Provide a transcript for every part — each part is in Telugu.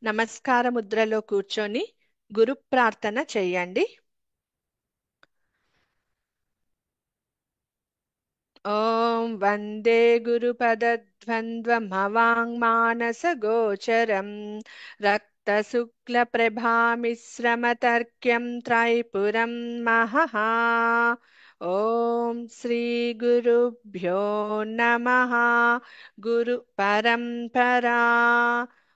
నమస్కార ముద్రలో కూర్చొని గురు ప్రార్థన చెయ్యండి. ఓం వందే గురుపదద్వంద్వమవాङ्मानसगोचरं रक्तशुक्लप्रभामिश्रमतर्क्यं त्रैपुरं महः। ఓం శ్రీ గురుభ్యో నమః. గురు పరంపరా.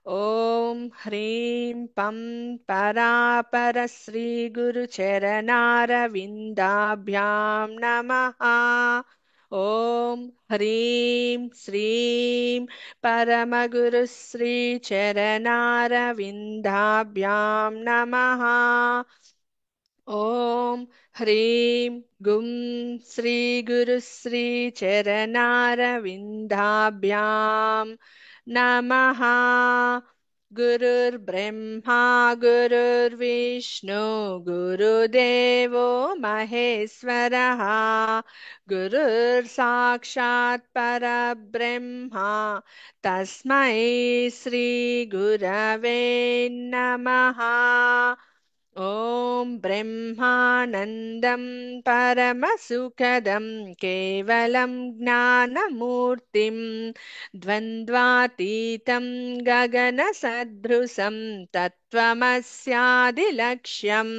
ఓం హ్రీం పం పరాపర శ్రీ గురు చరణారవిందాభ్యాం నమః. ఓం హ్రీం శ్రీం పరమగురు శ్రీ చరణారవిందాభ్యాం నమః. ఓం హ్రీం గుం శ్రీ గురు శ్రీ చరణారవిందాభ్యాం నమః. గురుర్బ్రహ్మా గురుర్విష్ణు గురుదేవో మహేశ్వరః. గురుర్ సాక్షాత్ పరబ్రహ్మ తస్మై శ్రీ గురవే నమః. ఓం బ్రహ్మానందం పరమసుఖదం కేవలం జ్ఞానమూర్తిం ద్వంద్వాతీతం గగన సదృశం తత్వమస్యాదిలక్ష్యం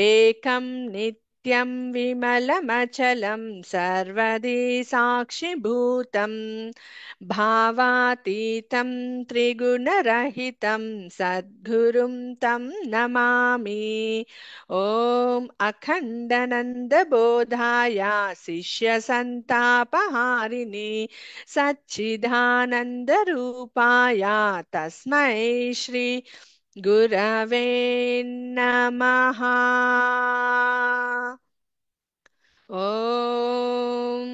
ఏకం నిత్యం విమలమచలం సర్వదీ సాక్షిభూతం భావాతీతం త్రిగుణరహితం సద్గురుం తం నమామి. ఓం అఖండానందబోధాయ శిష్యసంతాపహారిణి సచ్చిదానందరూపాయ తస్మై శ్రీ గురవే నమః. ఓం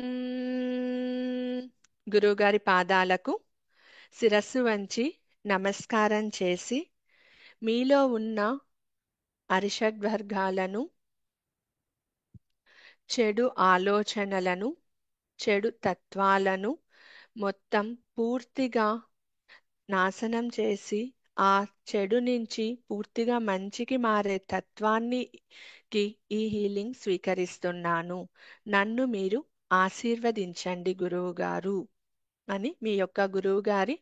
గురుగారి పాదాలకు శిరస్సు వంచి నమస్కారం చేసి మీలో ఉన్న అరిషడ్వర్గాలను, చెడు ఆలోచనలను, చెడు తత్వాలను మొత్తం పూర్తిగా నాశనం చేసి ఆ చెడు నుంచి పూర్తిగా మంచికి మారే తత్వానికి ఈ హీలింగ్ స్వీకరిస్తున్నాను. నన్ను మీరు ఆశీర్వదించండి గురువు గారు అని మీ యొక్క గురువు గారి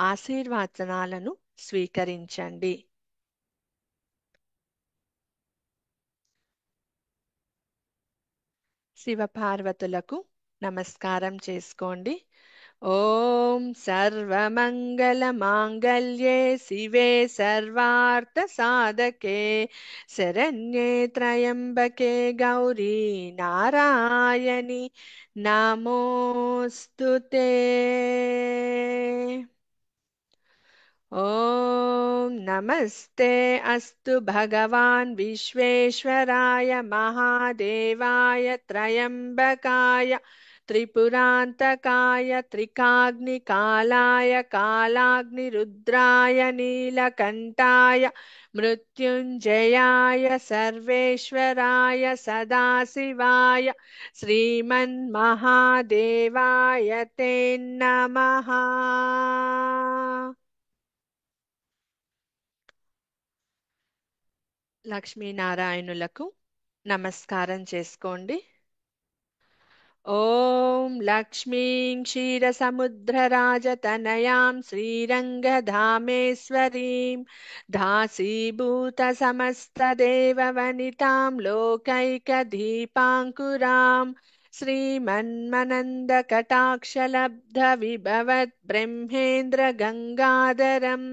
ఆశీర్వచనాలను స్వీకరించండి. శివపార్వతులకు నమస్కారం చేసుకోండి. ఓం సర్వమంగళ మాంగళ్యే శివే సర్వార్థ సాధకే శరణ్యే త్రయంబకే గౌరీ నారాయణి నమోస్తుతే. ఓం నమస్తే అస్తు భగవాన్ విశ్వేశ్వరాయ మహాదేవాయ త్రయంబకాయ త్రిపురాంతకాయ త్రికాగ్నికాలాయ కాలాగ్నిరుద్రాయ నీలకంఠాయ మృత్యుంజయాయ సర్వేశ్వరాయ సదాశివాయ శ్రీమన్మహాదేవాయ తే నమః. లక్ష్మీనారాయణులకు నమస్కారం చేసుకోండి. ఓం లక్ష్మీం క్షీరసముద్రరాజతనయాం శ్రీరంగధామేశ్వరీం దాసీభూత సమస్తదేవవనితాం లోకైకదీపాంకురాం శ్రీమన్మనందకటాక్షలబ్ధ విభవత్ బ్రహ్మేంద్ర గంగాధరం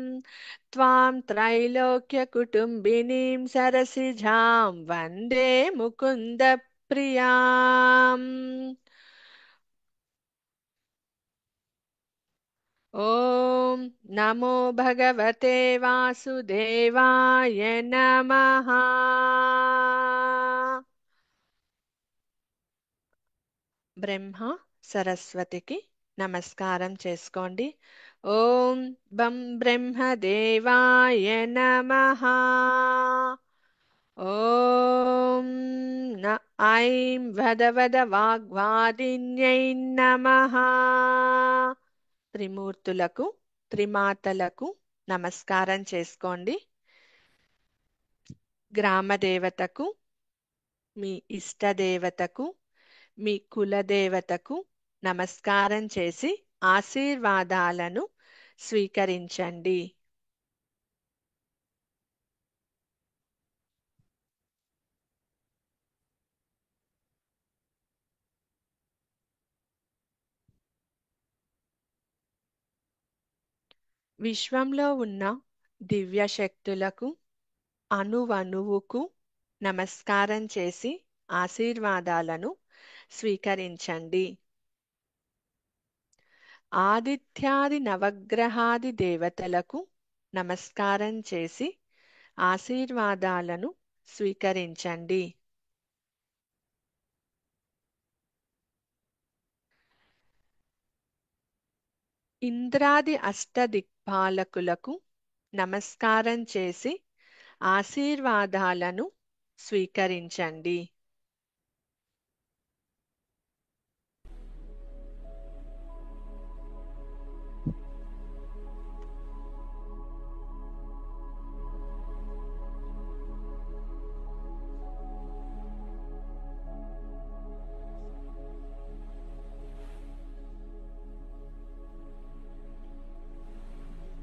త్వాం త్రైలోక్యకుటుంబినీం సరసిజాం వందే ముకుంద ప్రియాం. ఓం నమో భగవతే వాసుదేవాయ నమః. బ్రహ్మ సరస్వతికి నమస్కారం చేసుకోండి. ఓం బం బ్రహ్మదేవాయ నమః. ఓం న ఐం వదవద వాగ్వాదిన్యై నమః. త్రిమూర్తులకు త్రిమాతలకు నమస్కారం చేసుకోండి. గ్రామ దేవతకు, మీ ఇష్ట దేవతకు, మీ కులదేవతకు నమస్కారం చేసి ఆశీర్వాదాలను స్వీకరించండి. విశ్వంలో ఉన్న దివ్య శక్తులకు అణువణువుకు నమస్కారం చేసి ఆశీర్వాదాలను స్వీకరించండి. ఆదిత్యాది నవగ్రహాది దేవతలకు నమస్కారం చేసి ఆశీర్వాదాలను స్వీకరించండి. ఇంద్రాది అష్టదిక్పాలకులకు నమస్కారం చేసి ఆశీర్వాదాలను స్వీకరించండి.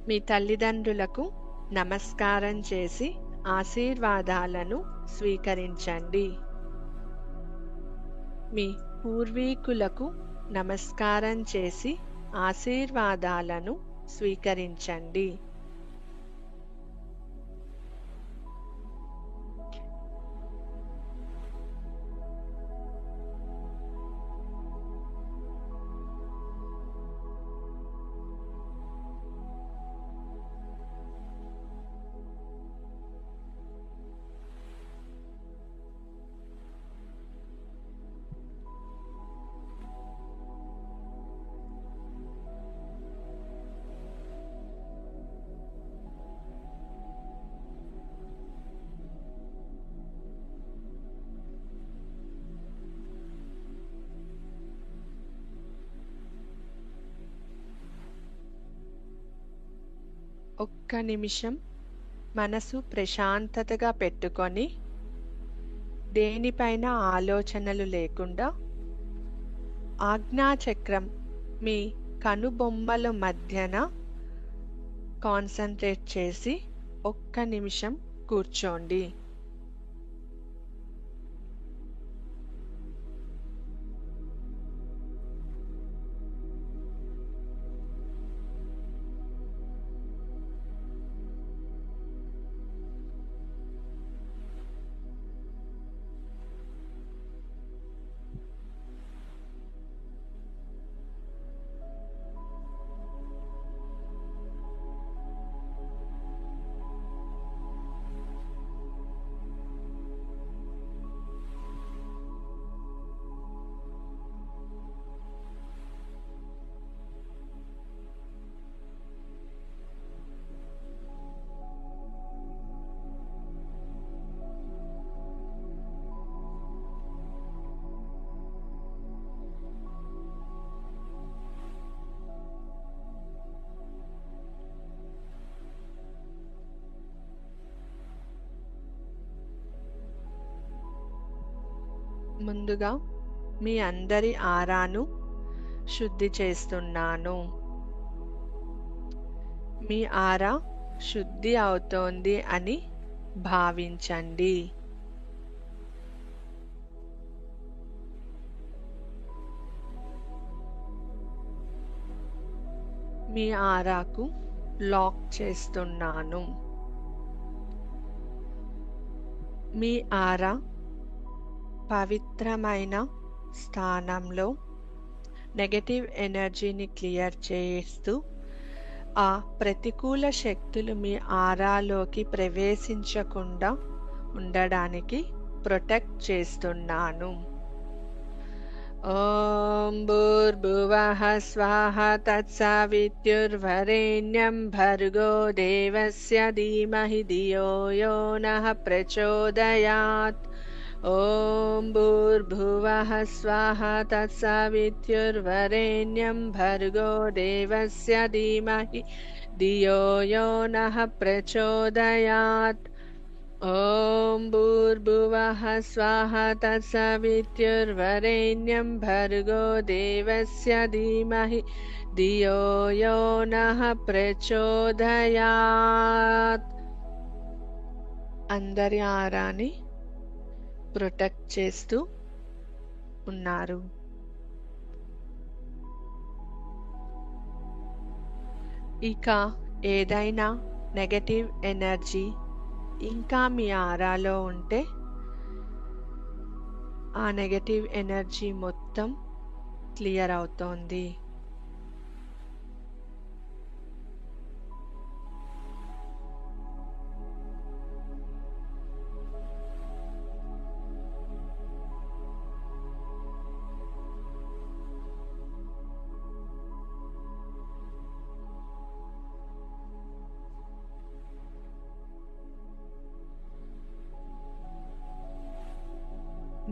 మీ తల్లిదండ్రులకు నమస్కారం చేసి ఆశీర్వాదాలను స్వీకరించండి. మీ పూర్వీకులకు నమస్కారం చేసి ఆశీర్వాదాలను స్వీకరించండి. ఒక్క నిమిషం మనసు ప్రశాంతతగా పెట్టుకొని దేనిపైన ఆలోచనలు లేకుండా ఆజ్ఞాచక్రం మీ కనుబొమ్మల మధ్యన కాన్సంట్రేట్ చేసి ఒక్క నిమిషం కూర్చోండి. ముందుగా మీ అందరి ఆరాను శుద్ధి చేస్తున్నాను. మీ ఆరా శుద్ధి అవుతోంది అని భావించండి. మీ ఆరాకు లాక్ చేస్తున్నాను. మీ ఆరా పవిత్రమైన స్థానంలో నెగటివ్ ఎనర్జీని క్లియర్ చేస్తూ ఆ ప్రతికూల శక్తులు మీ ఆరాలోకి ప్రవేశించకుండా ఉండడానికి ప్రొటెక్ట్ చేస్తున్నాను. ఓం భూర్భువః స్వాహ తత్సవితుర్వరేణ్యం భర్గో దేవస్య ధీమహి ధియో యో నః ప్రచోదయాత్. ఓం భూర్భువః స్వాహ తత్సవితుర్వరేణ్యం భర్గో దేవస్య ధీమహి ధియో యో నః ప్రచోదయాత్. ఓం భూర్భువః స్వః తత్సవితుర్వరేణ్యం భర్గో దేవస్య ధీమహి ధియో యో నః ప్రచోదయాత్. అందరి ఆరాని ప్రొటెక్ట్ చేస్తూ ఉన్నారు. ఇక ఏదైనా నెగటివ్ ఎనర్జీ ఇంకా మీ ఆరాలో ఉంటే ఆ నెగటివ్ ఎనర్జీ మొత్తం క్లియర్ అవుతోంది.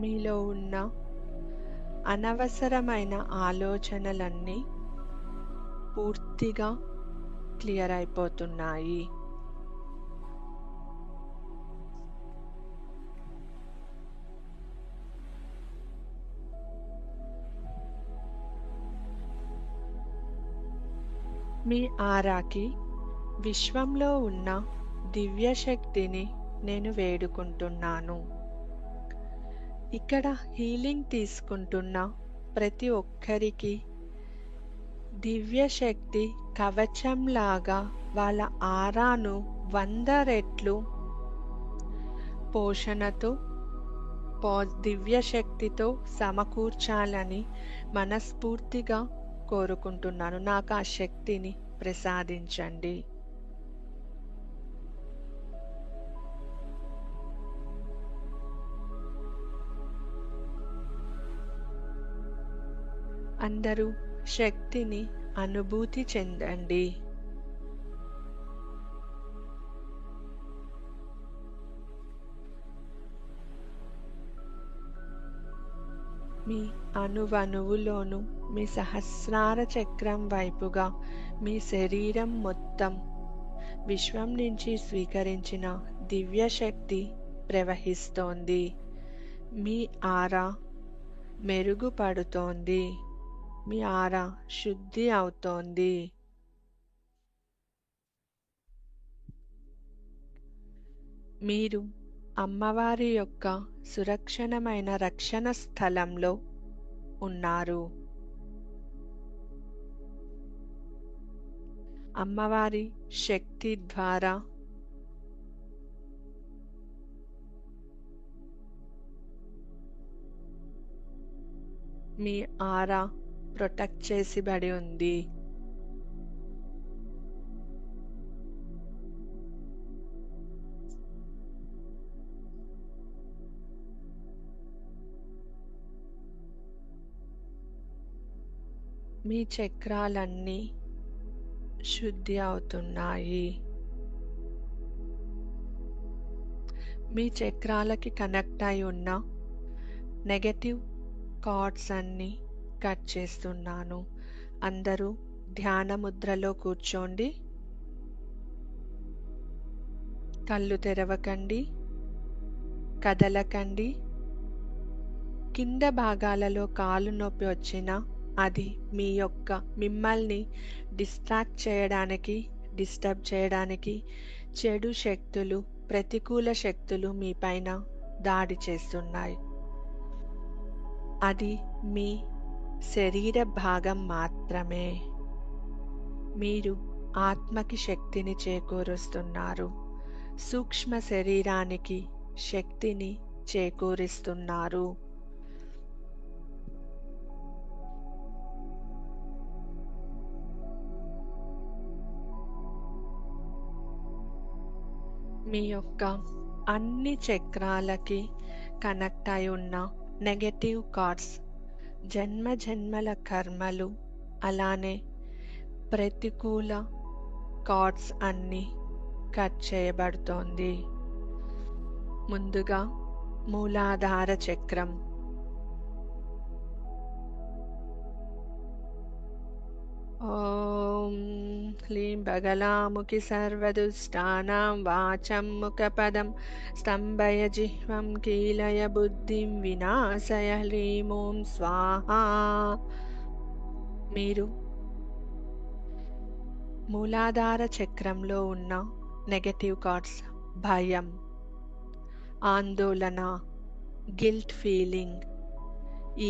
మీలో ఉన్న అనవసరమైన ఆలోచనలన్నీ పూర్తిగా క్లియర్ అయిపోతున్నాయి. మీ ఆరాకి విశ్వంలో ఉన్న దివ్య శక్తిని నేను వేడుకుంటున్నాను. ఇక్కడ హీలింగ్ తీసుకుంటున్న ప్రతి ఒక్కరికి దివ్య శక్తి కవచంలాగా వాళ్ళ ఆరాను 100 రెట్లు పోషణతో దివ్య శక్తితో సమకూర్చాలని మనస్ఫూర్తిగా కోరుకుంటున్నాను. నాకు ఆ శక్తిని ప్రసాదించండి. అందరూ శక్తిని అనుభూతి చెందండి. మీ అణువణువులోనూ మీ సహస్రార చక్రం వైపుగా మీ శరీరం మొత్తం విశ్వం నుంచి స్వీకరించిన దివ్య శక్తి ప్రవహిస్తోంది. మీ ఆరా మెరుగుపడుతోంది. మీ ఆరా శుద్ధి అవుతోంది. మీరు అమ్మవారి యొక్క సురక్షణమైన రక్షణ స్థలంలో ఉన్నారు. అమ్మవారి శక్తి ద్వారా మీ ఆరా ప్రొటెక్ట్ చేసిబడి ఉంది. మీ చక్రాలన్నీ శుద్ధి అవుతున్నాయి. మీ చక్రాలకి కనెక్ట్ అయి ఉన్న నెగటివ్ కార్డ్స్ అన్నీ కట్ చేస్తున్నాను. అందరూ ధ్యాన ముద్రలో కూర్చోండి. కళ్ళు తెరవకండి, కదలకండి. కింద భాగాలలో కాలు నొప్పి వచ్చినా అది మిమ్మల్ని డిస్ట్రాక్ట్ చేయడానికి, డిస్టర్బ్ చేయడానికి చెడు శక్తులు, ప్రతికూల శక్తులు మీ పైన దాడి చేస్తున్నాయి. అది మీ శరీర భాగం మాత్రమే. మీరు ఆత్మకి శక్తిని చేకూరుస్తున్నారు. సూక్ష్మ శరీరానికి శక్తిని చేకూరిస్తున్నారు. మీ యొక్క అన్ని చక్రాలకి కనెక్ట్ అయి ఉన్న నెగటివ్ కార్డ్స్, జన్మ జన్మల కర్మలు, అలానే ప్రతికూల కార్డ్స్ అన్నీ కట్ చేయబడుతోంది. ముందుగా మూలాధార చక్రం, ఓం హ్లీం బగలాముఖి సర్వదుష్టానాం వాచం ముఖపదం స్తంభయ జిహ్వం కీలయ బుద్ధిం వినాశయ హ్లీం ఓం స్వాహా. మీరు మూలాధార చక్రంలో ఉన్న నెగటివ్ థాట్స్, భయం, ఆందోళన, గిల్ట్ ఫీలింగ్,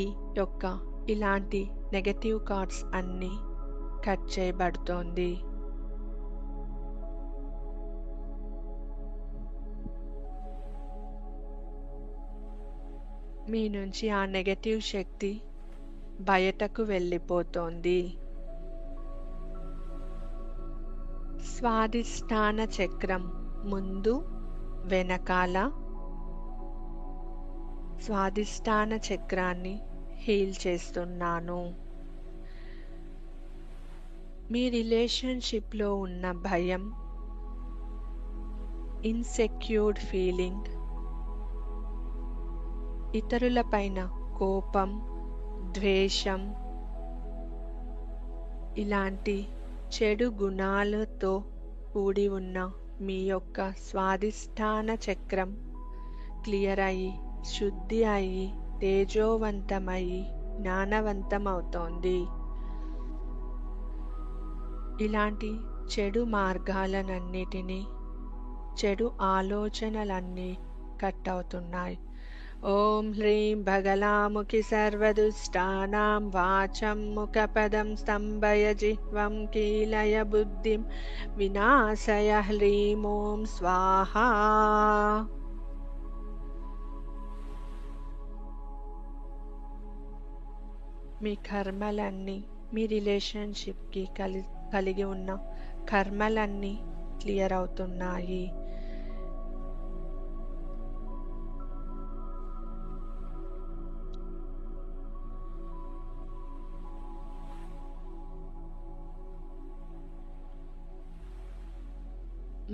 ఈ యొక్క ఇలాంటి నెగటివ్ థాట్స్ అన్నీ కట్ చేయబడుతోంది. మీ నుంచి ఆ నెగటివ్ శక్తి బయటకు వెళ్ళిపోతోంది. స్వాదిష్టాన చక్రం ముందు వెనకాల స్వాదిష్టాన చక్రాన్ని హీల్ చేస్తున్నాను. మీ రిలేషన్షిప్లో ఉన్న భయం, ఇన్సెక్యూర్డ్ ఫీలింగ్, ఇతరులపైన కోపం, ద్వేషం, ఇలాంటి చెడు గుణాలతో కూడి ఉన్న మీ యొక్క స్వాదిష్టాన చక్రం క్లియర్ అయ్యి, శుద్ధి అయ్యి, తేజోవంతమయ్యి, జ్ఞానవంతమవుతోంది. ఇలాంటి చెడు మార్గాలన్నిటినీ, చెడు ఆలోచనలన్నీ కట్ అవుతున్నాయి. ఓం హ్రీం బగలాముఖి సర్వదుష్టానాం వాచం ముఖపదం స్తంభయ జిహ్వం కీలయ బుద్ధిం వినాశయ హ్రీం ఓం స్వాహా. మీ కర్మలన్నీ, మీ రిలేషన్షిప్కి కలిగి ఉన్న కర్మలన్నీ క్లియర్ అవుతున్నాయి.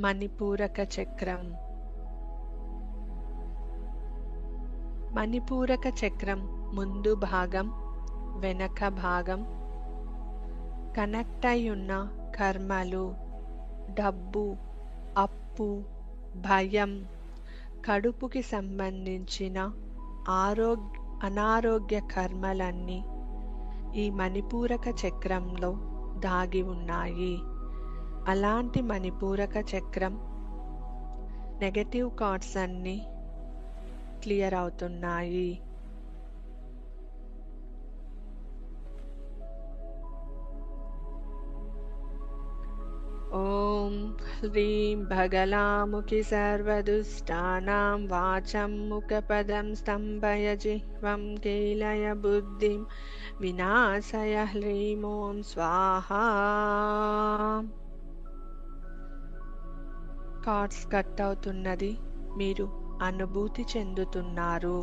మణిపూరక చక్రం. మణిపూరక చక్రం ముందు భాగం, వెనక భాగం కనెక్ట్ అయి ఉన్న కర్మలు, డబ్బు, అప్పు, భయం, కడుపుకి సంబంధించిన అనారోగ్య కర్మలన్నీ ఈ మణిపూరక చక్రంలో దాగి ఉన్నాయి. అలాంటి మణిపూరక చక్రం నెగటివ్ థాట్స్ అన్నీ క్లియర్ అవుతున్నాయి. ఓం హ్రీం బగలాముఖి సర్వదుష్టానాం వాచం ముఖపదం స్తంభయ జిహ్వం కీలయ బుద్ధిం వినాశయ హ్రీం ఓం స్వాహా. థాట్స్ కట్ అవుతున్నది, మీరు అనుభూతి చెందుతున్నారు.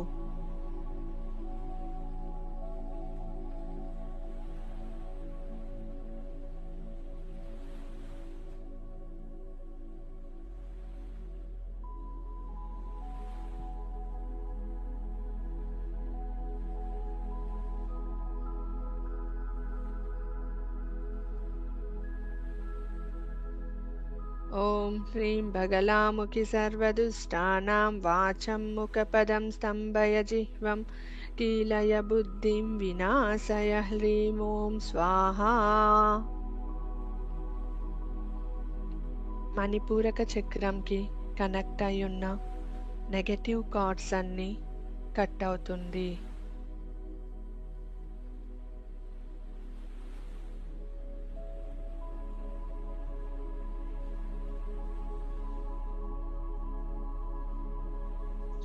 ఓం హ్రీం బగలాముఖి సర్వదుష్టానాం వాచం ముఖపదం స్తంభయ జిహ్వం కీలయ బుద్ధిం వినాశయ హ్రీం ఓం స్వాహా. మణిపూరక చక్రంకి కనెక్ట్ అయ్యున్న నెగటివ్ థాట్స్ అన్నీ కట్ అవుతుంది.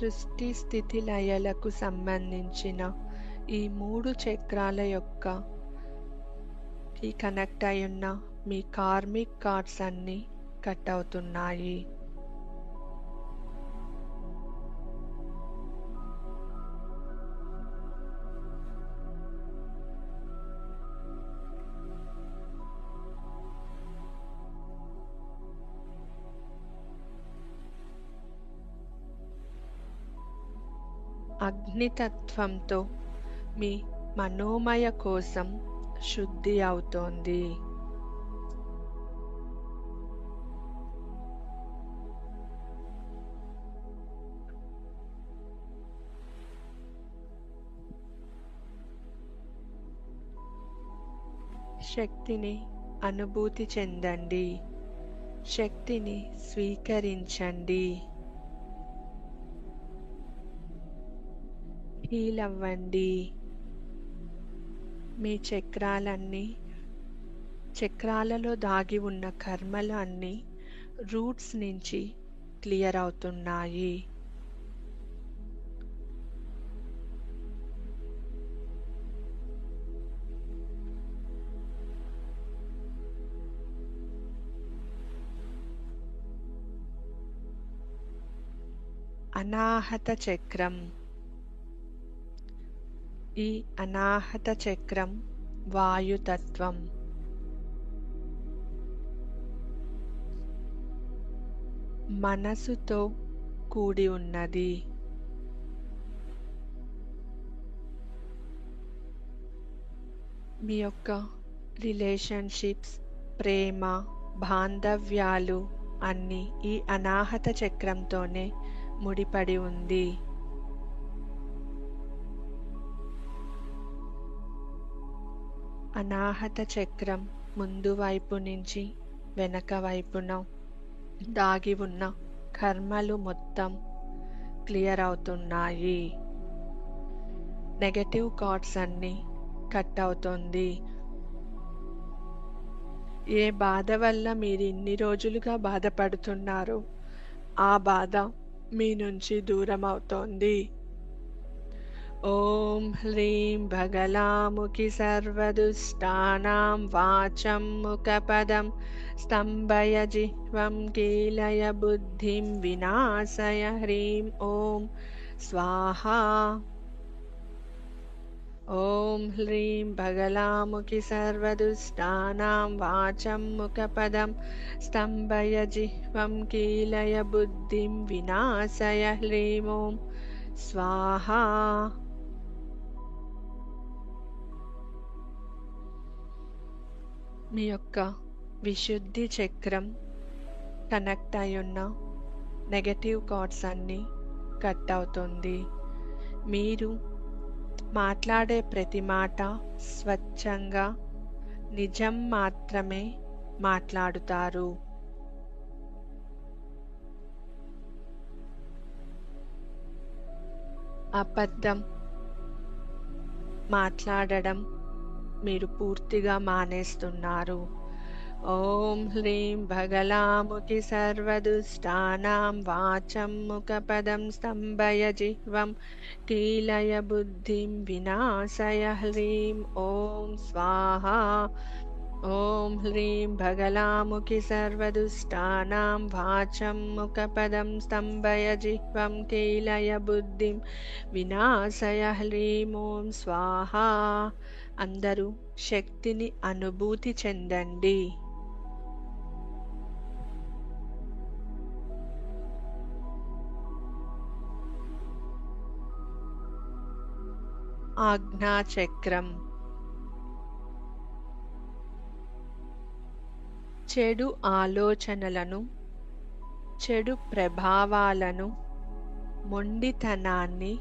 సృష్టి స్థితి లయలకు సంబంధించిన ఈ 3 చక్రాల యొక్క కనెక్ట్ అయ్యున్న మీ కార్మిక్ థాట్స్ అన్నీ కట్ అవుతున్నాయి. అగ్నితత్వంతో మీ మనోమయ కోసం శుద్ధి అవుతోంది. శక్తిని అనుభూతి చెందండి. శక్తిని స్వీకరించండి. హీల్ అవ్వండి. మీ చక్రాలలో దాగి ఉన్న కర్మలు అన్నీ రూట్స్ నుంచి క్లియర్ అవుతున్నాయి. అనాహత చక్రం. ఈ అనాహత చక్రం వాయుతత్వం. మనసుతో కూడి ఉన్నది. మీ యొక్క రిలేషన్షిప్స్, ప్రేమ, బాంధవ్యాలు అన్నీ ఈ అనాహత చక్రంతోనే ముడిపడి ఉంది. అనాహత చక్రం ముందు వైపు నుంచి వెనక వైపున దాగి ఉన్న కర్మలు మొత్తం క్లియర్ అవుతున్నాయి. నెగటివ్ థాట్స్ అన్నీ కట్ అవుతుంది. ఏ బాధ వల్ల మీరు ఇన్ని రోజులుగా బాధపడుతున్నారో ఆ బాధ మీ నుంచి దూరం అవుతోంది. ఓం హ్రీం భగలాముఖి సర్వదుష్టానాం వాచం ముఖపదం స్తంభయ జిహ్వం కీలయ బుద్ధిం వినాశయ. హ్రీం ఓం స్వాహా. ఓం హ్రీం భగలాముఖి సర్వదుష్టానాం వాచం ముఖపదం స్తంభయ జిహ్వం కీలయ బుద్ధిం వినాశయ. హ్రీం ఓం స్వాహా. మీ యొక్క విశుద్ధి చక్రం కనెక్ట్ అయి ఉన్న నెగటివ్ థాట్స్ అన్నీ కట్ అవుతుంది. మీరు మాట్లాడే ప్రతి మాట స్వచ్ఛంగా నిజం మాత్రమే మాట్లాడుతారు. అబద్ధం మాట్లాడడం మీరు పూర్తిగా మానేస్తున్నారు. ఓం హ్రీం భగలాముఖి సర్వదుష్టానాం వాచం ముఖపదం స్తంభయ జిహ్వం కీలయ బుద్ధిం వినాశయ. హ్రీం ఓం స్వాహా. ఓం హ్రీం భగలాముఖి సర్వదుష్టానాం వాచం ముఖపదం స్తంభయ జిహ్వం కీలయ బుద్ధిం వినాశయ. హ్రీం ఓం స్వాహా. అందరూ శక్తిని అనుభూతి చెందండి. ఆజ్ఞాచక్రం. చెడు ఆలోచనలను, చెడు ప్రభావాలను, మొండితనాన్ని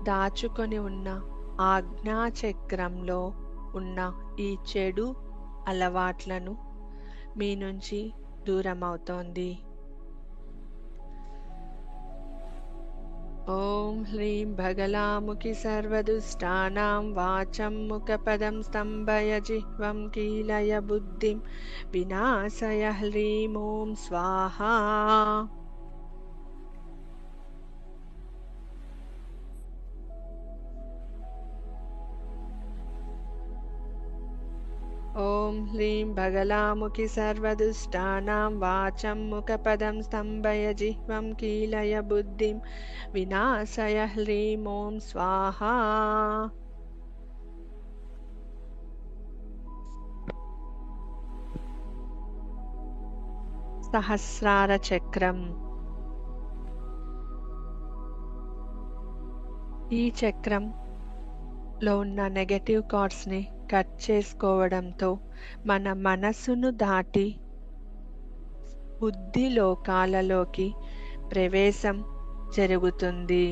దాచుకొని ఉన్న ఆజ్ఞాచక్రంలో ఉన్న ఈ చెడు అలవాట్లను మీ నుంచి దూరం అవుతోంది. ఓం హ్రీం భగలాముఖి సర్వదుష్టానాం వాచం ముఖపదం స్తంభయ జిహ్వం కీలయ బుద్ధిం వినాశయ. హ్రీం ఓం స్వాహా. ఓం హ్రీం భగలాముఖి సర్వదుష్టానాం వాచం ముఖపదం స్తంభయ జిహ్వం కీలయ బుద్ధిం వినాశయ. హ్రీం ఓం స్వాహా. సహస్రార చక్రం. ఈ చక్రం లో ఉన్న నెగటివ్ థాట్స్ని కట్ చేసుకోవడంతో మన మనస్సును దాటి బుద్ధి లోకాలలోకి ప్రవేశం జరుగుతుంది.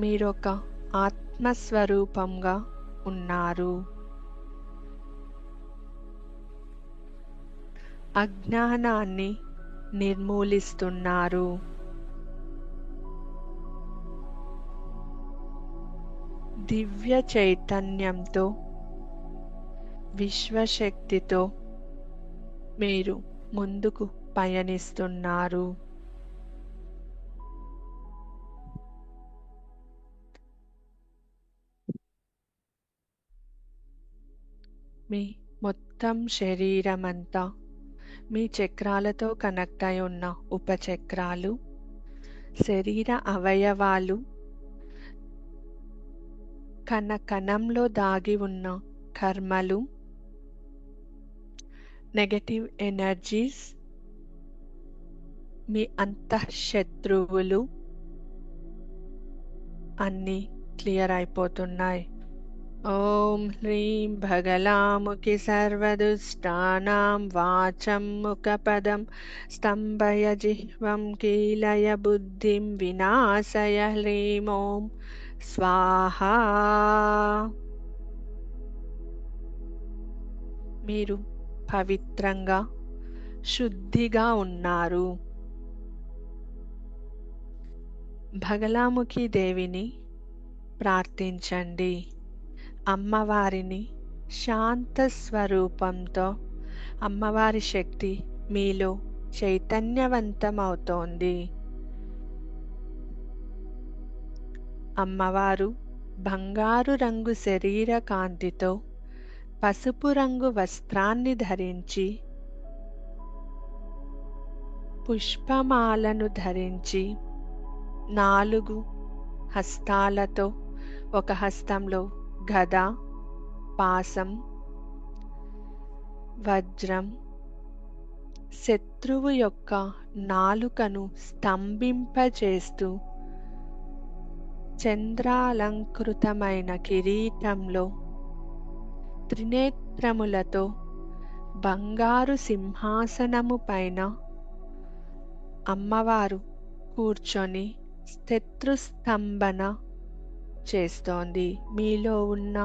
మీరొక ఆత్మస్వరూపంగా ఉన్నారు. అజ్ఞానాన్ని నిర్మూలిస్తున్నారు. దివ్య చైతన్యంతో, విశ్వశక్తితో మీరు ముందుకు పయనిస్తున్నారు. మీ మొత్తం శరీరమంతా మీ చక్రాలతో కనెక్ట్ అయి ఉన్న ఉపచక్రాలు, శరీర అవయవాలు, కణ కణంలో దాగి ఉన్న కర్మలు, నెగటివ్ ఎనర్జీస్, మీ అంతఃశత్రువులు అన్నీ క్లియర్ అయిపోతున్నాయి. ఓం హ్రీం భగలాముఖి సర్వదుష్టానాం వాచం ముఖపదం స్తంభయ జిహ్వం కీలయ బుద్ధిం వినాశయ హ్రీం ఓం స్వాహా. మీరు పవిత్రంగా, శుద్ధిగా ఉన్నారు. భగలాముఖి దేవిని ప్రార్థించండి. అమ్మవారిని శాంత స్వరూపంతో, అమ్మవారి శక్తి మీలో చైతన్యవంతమవుతోంది. అమ్మవారు బంగారు రంగు శరీర కాంతితో పసుపు రంగు వస్త్రాన్ని ధరించి, పుష్పమాలను ధరించి, 4 హస్తాలతో, ఒక హస్తంలో గద, పాశం, వజ్రం, శత్రువు యొక్క నాలుకను స్తంభింపచేస్తూ చంద్రాలంకృతమైన కిరీటంలో త్రినేత్రములతో బంగారు సింహాసనము పైన అమ్మవారు కూర్చొని శత్రుస్తంభన చేస్తోంది. మీలో ఉన్న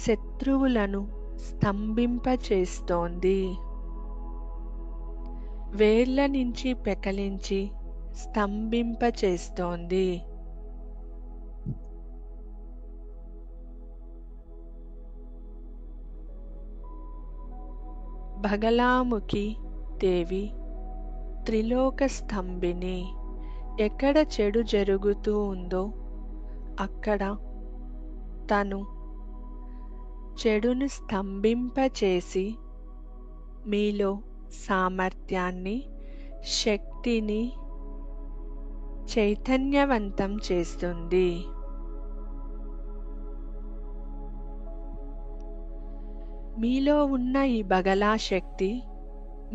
శత్రువులను స్తంభింపచేస్తోంది. వేళ్ళ నుంచి పెకలించి స్తంభింపచేస్తోంది. భగలాముఖి దేవి త్రిలోక స్తంభిని. ఎక్కడ చెడు జరుగుతూ ఉందో అక్కడ తను చెడును స్తంభింపచేసి మీలో సామర్థ్యాన్ని, శక్తిని చైతన్యవంతం చేస్తుంది. మీలో ఉన్న ఈ బగలా శక్తి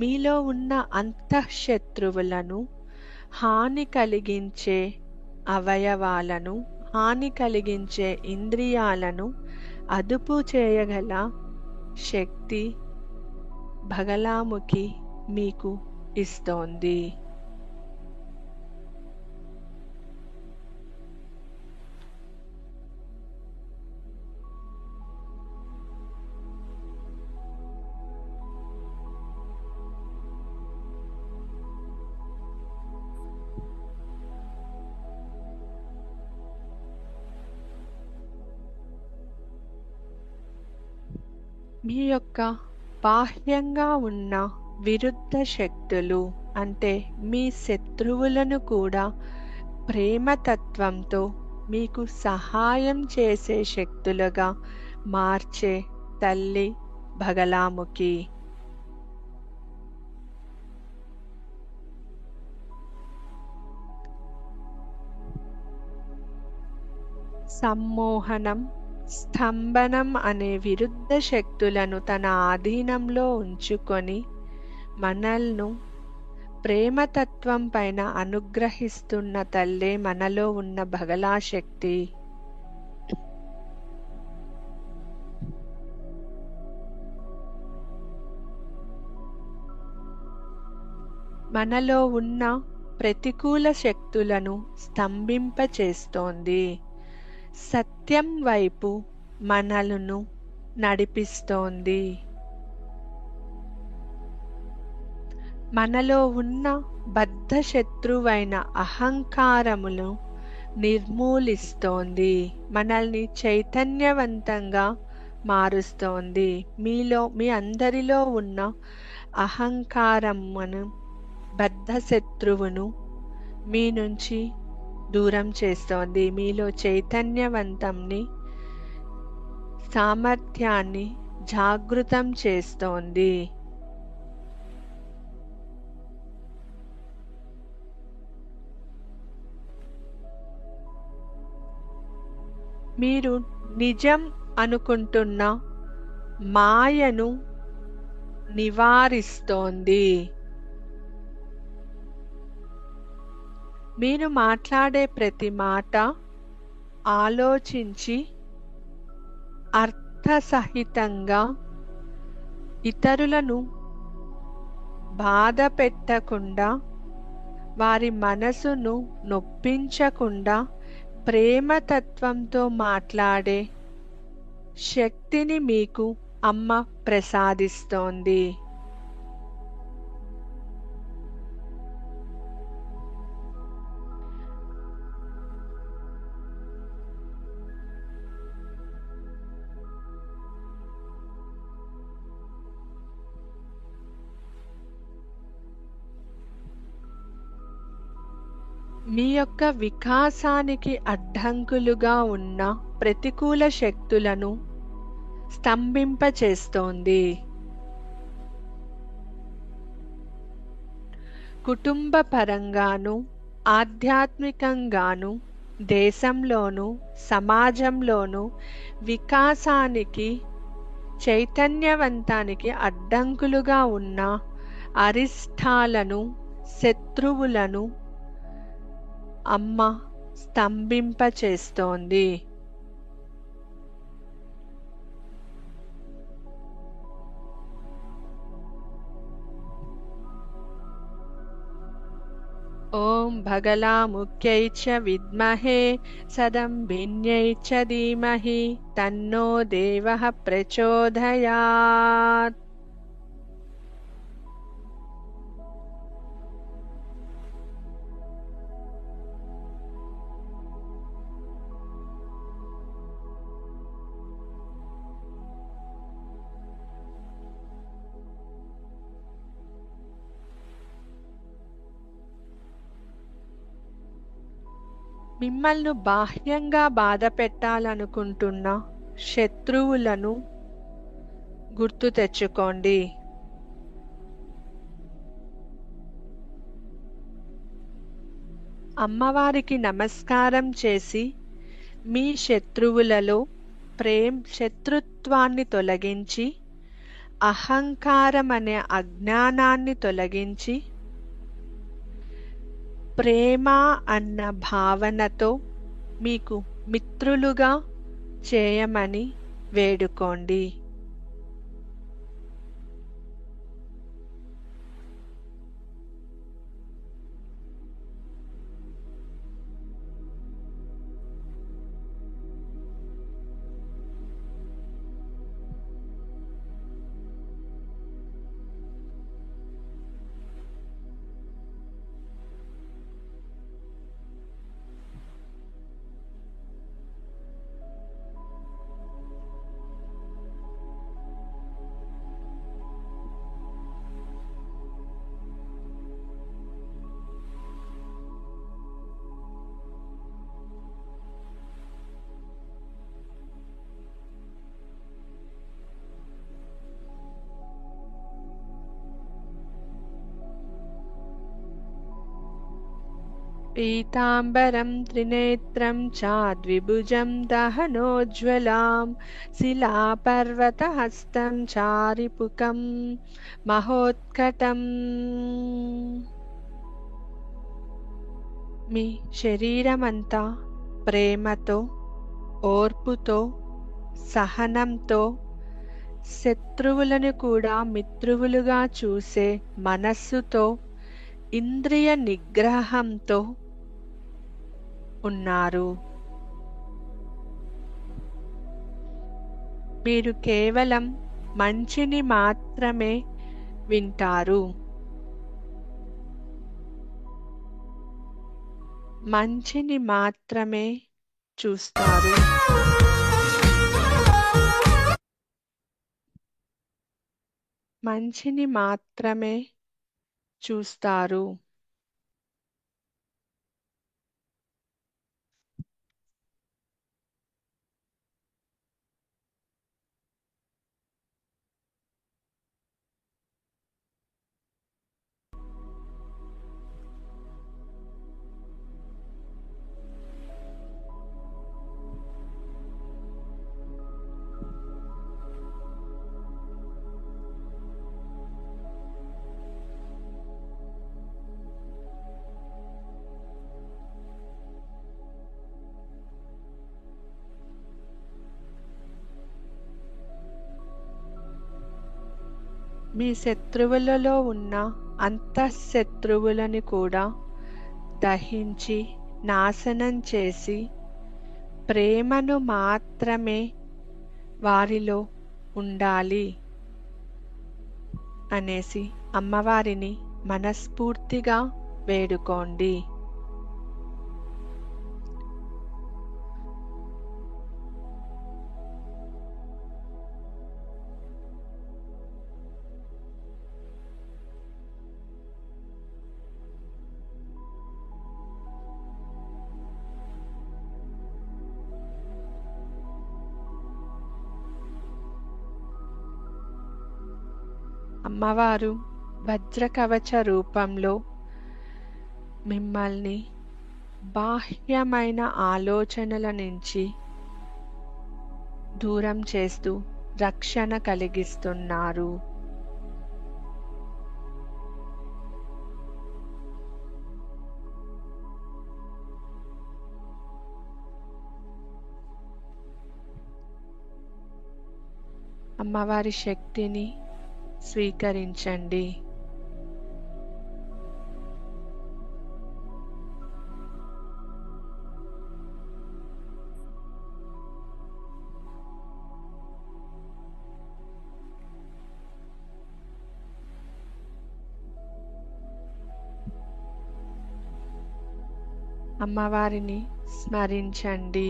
మీలో ఉన్న అంతఃశత్రువులను, హాని కలిగించే అవయవాలను, హాని కలిగించే ఇంద్రియాలను అదుపు చేయగల శక్తి భగలాముఖి మీకు ఇస్తోంది. మీ యొక్క బాహ్యంగా ఉన్న విరుద్ధ శక్తులు, అంటే మీ శత్రువులను కూడా ప్రేమతత్వంతో మీకు సహాయం చేసే శక్తులుగా మార్చే తల్లి భగలాముఖి. సమ్మోహనం, స్తంభనం అనే విరుద్ధ శక్తులను తన ఆధీనంలో ఉంచుకొని మనల్ని ప్రేమతత్వం పైన అనుగ్రహిస్తున్న తల్లే మనలో ఉన్న బగలా శక్తి. మనలో ఉన్న ప్రతికూల శక్తులను స్తంభింపచేస్తోంది. సత్యం వైపు మనలను నడిపిస్తోంది. మనలో ఉన్న బద్ధ శత్రువైన అహంకారమును నిర్మూలిస్తోంది. మనల్ని చైతన్యవంతంగా మారుస్తోంది. మీ అందరిలో ఉన్న అహంకారమును, బద్ధ శత్రువును మీ నుంచి దూరం చేస్తోంది. మీలో చైతన్యవంతంని, సామర్థ్యాన్ని జాగృతం చేస్తోంది. మీరు నిజం అనుకుంటున్న మాయను నివారిస్తోంది. మీరు మాట్లాడే ప్రతి మాట ఆలోచించి అర్థసహితంగా, ఇతరులను బాధ పెట్టకుండా, వారి మనసును నొప్పించకుండా ప్రేమతత్వంతో మాట్లాడే శక్తిని మీకు అమ్మ ప్రసాదిస్తోంది. మీ యొక్క వికాసానికి అడ్డంకులుగా ఉన్న ప్రతికూల శక్తులను స్తంభింపచేస్తోంది. కుటుంబ పరంగాను, ఆధ్యాత్మికంగాను, దేశంలోను, సమాజంలోను వికాసానికి, చైతన్యవంతానికి అడ్డంకులుగా ఉన్న అరిష్టాలను, శత్రువులను అమ్మ స్తంభింపచేస్తోంది. ఓం భగలాముఖ్యై చ విద్మహే సదంభిన్యై చ ధీమహి తన్నో దేవః ప్రచోదయాత్. మిమ్మల్ని బాహ్యంగా బాధ పెట్టాలనుకుంటున్న శత్రువులను గుర్తు తెచ్చుకోండి. అమ్మవారికి నమస్కారం చేసి మీ శత్రువులలో శత్రుత్వాన్ని తొలగించి, అహంకారం అనే అజ్ఞానాన్ని తొలగించి, ప్రేమ అన్న భావనతో మీకు మిత్రులుగా చేయమని వేడుకోండి. పీతాంబరం త్రినేత్రం చాద్విభుజం దహనోజ్వలాం శిలాపర్వతహస్తం చారిపుకం మహోత్కటం. మీ శరీరమంతా ప్రేమతో, ఓర్పుతో, సహనంతో, శత్రువులను కూడా మిత్రువులుగా చూసే మనస్సుతో, ఇంద్రియ నిగ్రహంతో ఉన్నారు. మీరు కేవలం మంచిని మాత్రమే వింటారు. మంచిని మాత్రమే చూస్తారు. మంచిని మాత్రమే చూస్తారు. మీ శత్రువులలో ఉన్న అంతఃశత్రువులని కూడా దహించి నాశనం చేసి ప్రేమను మాత్రమే వారిలో ఉండాలి అనేసి అమ్మవారిని మనస్ఫూర్తిగా వేడుకోండి. అమ్మవారు వజ్రకవచ రూపంలో మిమ్మల్ని బాహ్యమైన ఆలోచనల నుంచి దూరం చేస్తూ రక్షణ కలిగిస్తున్నారు. అమ్మవారి శక్తిని స్వీకరించండి. అమ్మవారిని స్మరించండి.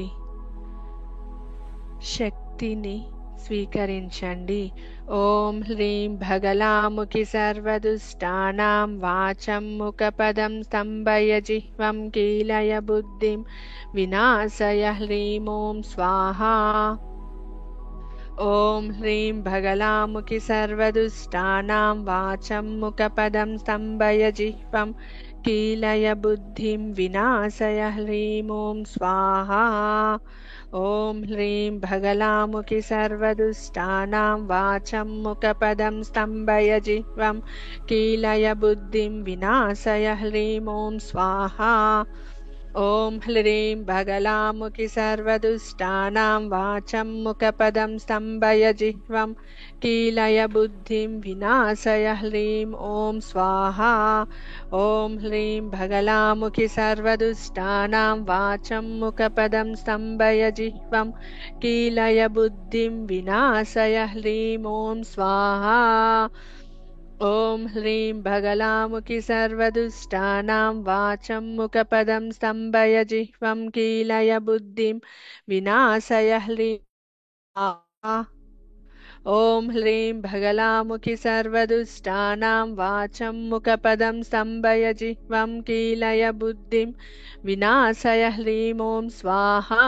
శక్తిని స్వీకరించండి. ఓం హ్రీం భగలాముఖి సర్వదుష్టానాం వాచం ముఖపదం స్తంభయ జిహ్వం కీలయ బుద్ధిం వినాశయ హ్రీం ఓం స్వాహా. ఓం హ్రీం భగలాముఖి సర్వదుష్టానాం వాచం ముఖపదం స్తంభయ జిహ్వం కీలయ బుద్ధిం వినాశయ హ్రీం ఓం స్వాహా. ఓం హ్రీం భగలాముఖి సర్వదుష్టానాం వాచం ముఖపదం స్తంభయ జిహ్వం కీలయ బుద్ధిం వినాశయ హ్రీం ఓం స్వాహా. ఓం హ్రీం భగలాముఖి సర్వదుష్టానాం వాచం ముఖపదం స్తంభయ జిహ్వం కీలయ బుద్ధిం వినాశయ హ్రీం ఓం స్వాహా. ఓం హ్రీం భగలాముఖి సర్వదుష్టానాం వాచం ముఖపదం స్తంభయ జిహ్వం కీలయ బుద్ధిం వినాశయ హ్రీం ఓం స్వాహా. ఓం హ్రీం భగలాముఖి సర్వదుష్టానాం వాచం ముఖపదం స్తంభయ జిహ్వం కీలయ బుద్ధిం వినాశయ హ్రీం స్వాహా. ఓం హ్రీం భగలాముఖి సర్వదుష్టానాం వాచం ముఖపదం స్తంభయ జిహ్వం కీలయ బుద్ధిం వినాశయ హ్రీం ఓం స్వాహా.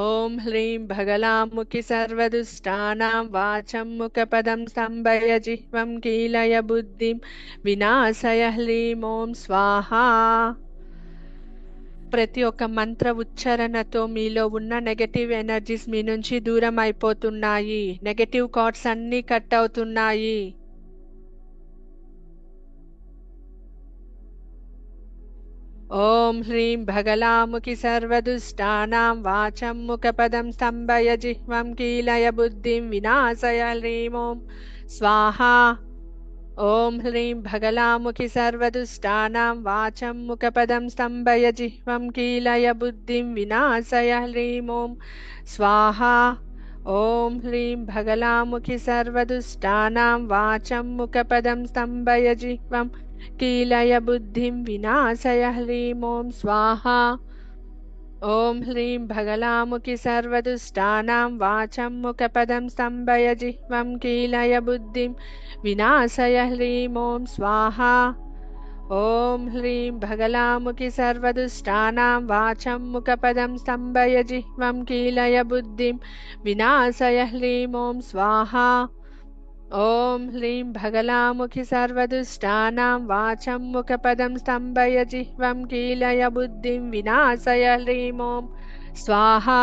ఓం హ్రీం భగలాముఖి సర్వదుష్టానాం వాచం ముఖపదం స్తంభయ జిహ్వం కీలయ బుద్ధిం వినాశయ హ్రీం ఓం స్వాహా. ప్రతి ఒక్క మంత్ర ఉచ్చారణతో మీలో ఉన్న నెగటివ్ ఎనర్జీస్ మీ నుంచి దూరం అయిపోతున్నాయి. నెగటివ్ థాట్స్ అన్నీ కట్ అవుతున్నాయి. ఓం హ్రీం భగలాముఖి సర్వదుష్టానాం వాచం ముఖపదం స్తంభయ జిహ్వం కీలయ బుద్ధిం వినాశయ హ్రీం ఓం స్వాహా. ఓం హ్రీం భగలాముఖి సర్వదుష్టానాం వాచం ముఖపదం స్తంభయ జిహ్వం కీలయ బుద్ధిం వినాశయ హ్రీం ఓం స్వాహా. ఓం హ్రీం భగలాముఖి సర్వదుష్టానాం వాచం ముఖపదం స్తంభయ జిహ్వం కీలయ బుద్ధిం వినాశయ హ్రీం ఓం స్వాహా. ఓం హ్రీం భగలాముఖి సర్వదుష్టానాం వాచం ముఖపదం స్తంభయ జిహ్వం కీలయ బుద్ధిం వినాశయ హ్రీం ఓం స్వాహా. ఓం హ్రీం భగలాముఖి సర్వదుష్టానాం వాచం ముఖపదం స్తంభయ జిహ్వం కీలయ బుద్ధిం వినాశయ హ్రీం ఓం స్వాహా. ఓం హ్రీం భగలాముఖి సర్వదుష్టానాం వాచం ముఖపదం స్తంభయ జిహ్వం కీలయ బుద్ధిం వినాశయ హ్రీం ఓం స్వాహా.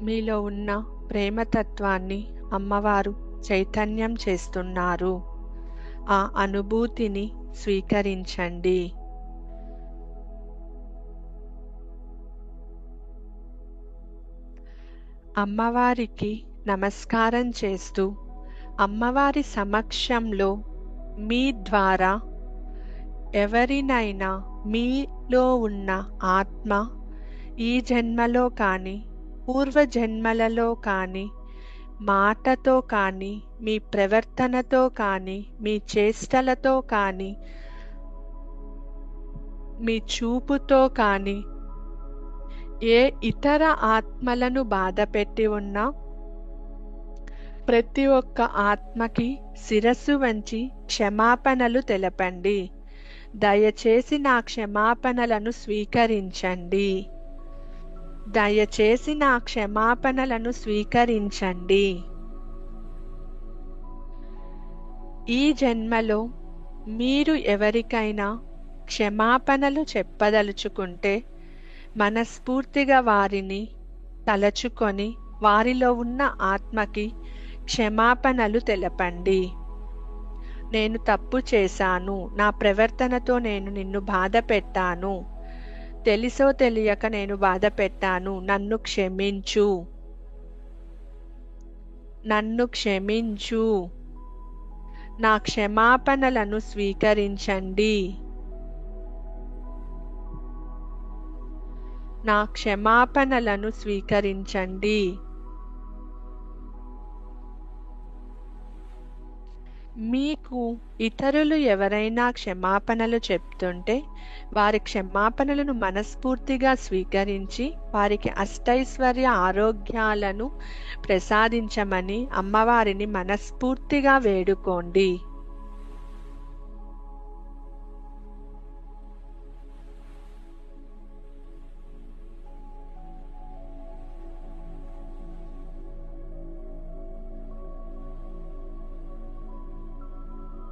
మీలో ఉన్న ప్రేమతత్వాన్ని అమ్మవారు చైతన్యం చేస్తున్నారు. ఆ అనుభూతిని స్వీకరించండి. అమ్మవారికి నమస్కారం చేస్తూ అమ్మవారి సమక్షంలో మీ ద్వారా ఎవరినైనా మీలో ఉన్న ఆత్మ ఈ జన్మలో కానీ పూర్వజన్మలలో కానీ మాటతో కానీ మీ ప్రవర్తనతో కానీ మీ చేష్టలతో కానీ మీ చూపుతో కానీ ఏ ఇతర ఆత్మలను బాధపెట్టి ఉన్నా ప్రతి ఒక్క ఆత్మకి శిరస్సు వంచి క్షమాపణలు తెలపండి. దయచేసి నా క్షమాపణలను స్వీకరించండి. దయచేసి నా క్షమాపణలను స్వీకరించండి. ఈ జన్మలో మీరు ఎవరికైనా క్షమాపణలు చెప్పదలుచుకుంటే మనస్ఫూర్తిగా వారిని తలచుకొని వారిలో ఉన్న ఆత్మకి క్షమాపణలు తెలపండి. నేను తప్పు చేశాను, నా ప్రవర్తనతో నేను నిన్ను బాధ పెట్టాను, తెలిసో తెలియక నేను బాధ పెట్టాను, నన్ను క్షమించు, నన్ను క్షమించు, నా క్షమాపణలను స్వీకరించండి, నా క్షమాపణలను స్వీకరించండి. మీకు ఇతరులు ఎవరైనా క్షమాపణలు చెప్తుంటే వారి క్షమాపణలను మనస్ఫూర్తిగా స్వీకరించి వారికి అష్టైశ్వర్య ఆరోగ్యాలను ప్రసాదించమని అమ్మవారిని మనస్ఫూర్తిగా వేడుకోండి.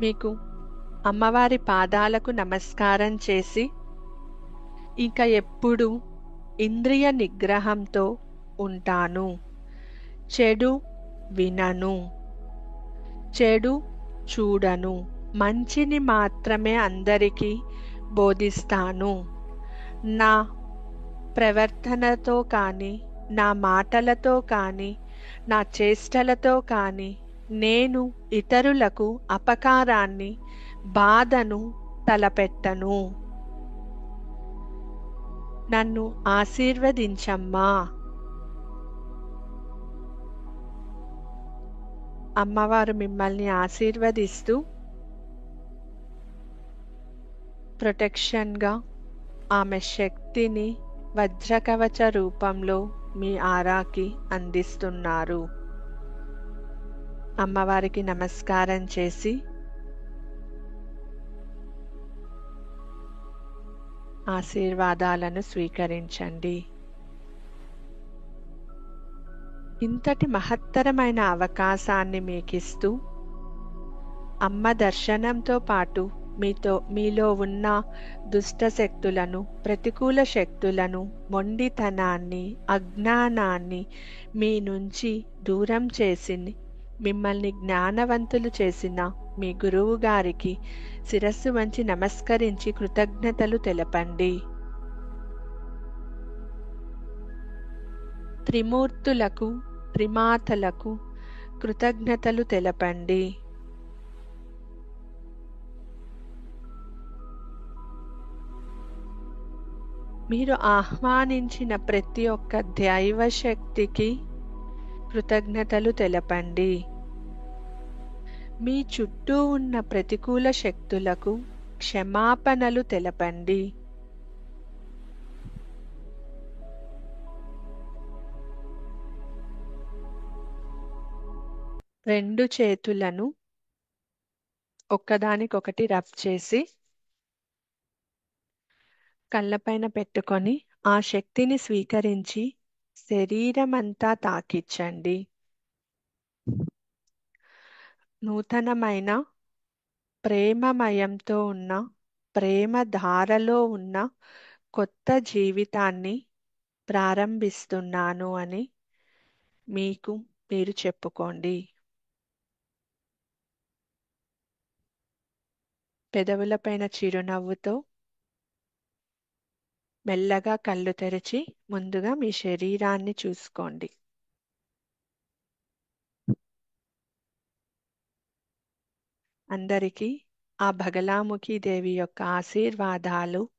మీకు అమ్మవారి పాదాలకు నమస్కారం చేసి ఇంకా ఎప్పుడు ఇంద్రియ నిగ్రహంతో ఉంటాను, చెడు వినను, చెడు చూడను, మంచిని మాత్రమే అందరికీ బోధిస్తాను. నా ప్రవర్తనతో కానీ నా మాటలతో కానీ నా చేష్టలతో కానీ నేను ఇతరులకు అపకారాన్ని బాధను తలపెట్టను. నన్ను ఆశీర్వదించమ్మా. అమ్మవారు మిమ్మల్ని ఆశీర్వదిస్తూ ప్రొటెక్షన్గా ఆమె శక్తిని వజ్రకవచ రూపంలో మీ ఆరాకి అందిస్తున్నారు. అమ్మవారికి నమస్కారం చేసి ఆశీర్వాదాలను స్వీకరించండి. ఇంతటి మహత్తరమైన అవకాశాన్ని మీకిస్తూ అమ్మ దర్శనంతో పాటు మీలో ఉన్న దుష్ట శక్తులను, ప్రతికూల శక్తులను, మొండితనాన్ని, అజ్ఞానాన్ని మీ నుంచి దూరం చేసి మిమ్మల్ని జ్ఞానవంతులు చేసిన మీ గురువు గారికి శిరస్సు వంచి నమస్కరించి కృతజ్ఞతలు తెలపండి. త్రిమూర్తులకు, త్రిమాతలకు కృతజ్ఞతలు తెలపండి. మీరు ఆహ్వానించిన ప్రతి ఒక్క దైవ శక్తికి కృతజ్ఞతలు తెలపండి. మీ చుట్టూ ఉన్న ప్రతికూల శక్తులకు క్షమాపణలు తెలపండి. రెండు చేతులను ఒక్కదానికొకటి రబ్ చేసి కళ్ళపైన పెట్టుకొని ఆ శక్తిని స్వీకరించి శరీరమంతా తాకిచ్చండి. నూతనమైన ప్రేమమయంతో ఉన్న, ప్రేమ ధారలో ఉన్న కొత్త జీవితాన్ని ప్రారంభిస్తున్నాను అని మీకు మీరు చెప్పుకోండి. పెదవులపైన చిరునవ్వుతో మెల్లగా కళ్ళు తెరిచి ముందుగా మీ శరీరాన్ని చూసుకోండి. అందరికీ ఆ బగలాముఖి దేవి యొక్క ఆశీర్వాదాలు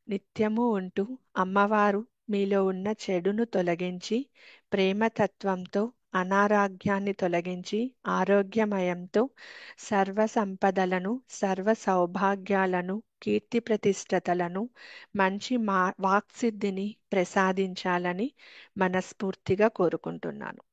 నిత్యము ఉంటూ అమ్మవారు మీలో ఉన్న చెడును తొలగించి ప్రేమతత్వంతో అనారోగ్యాన్ని తొలగించి ఆరోగ్యమయంతో సర్వ సంపదలను, సర్వ సౌభాగ్యాలను, కీర్తి ప్రతిష్టతలను, మంచి వాక్సిద్ధిని ప్రసాదించాలని మనస్ఫూర్తిగా కోరుకుంటున్నాను.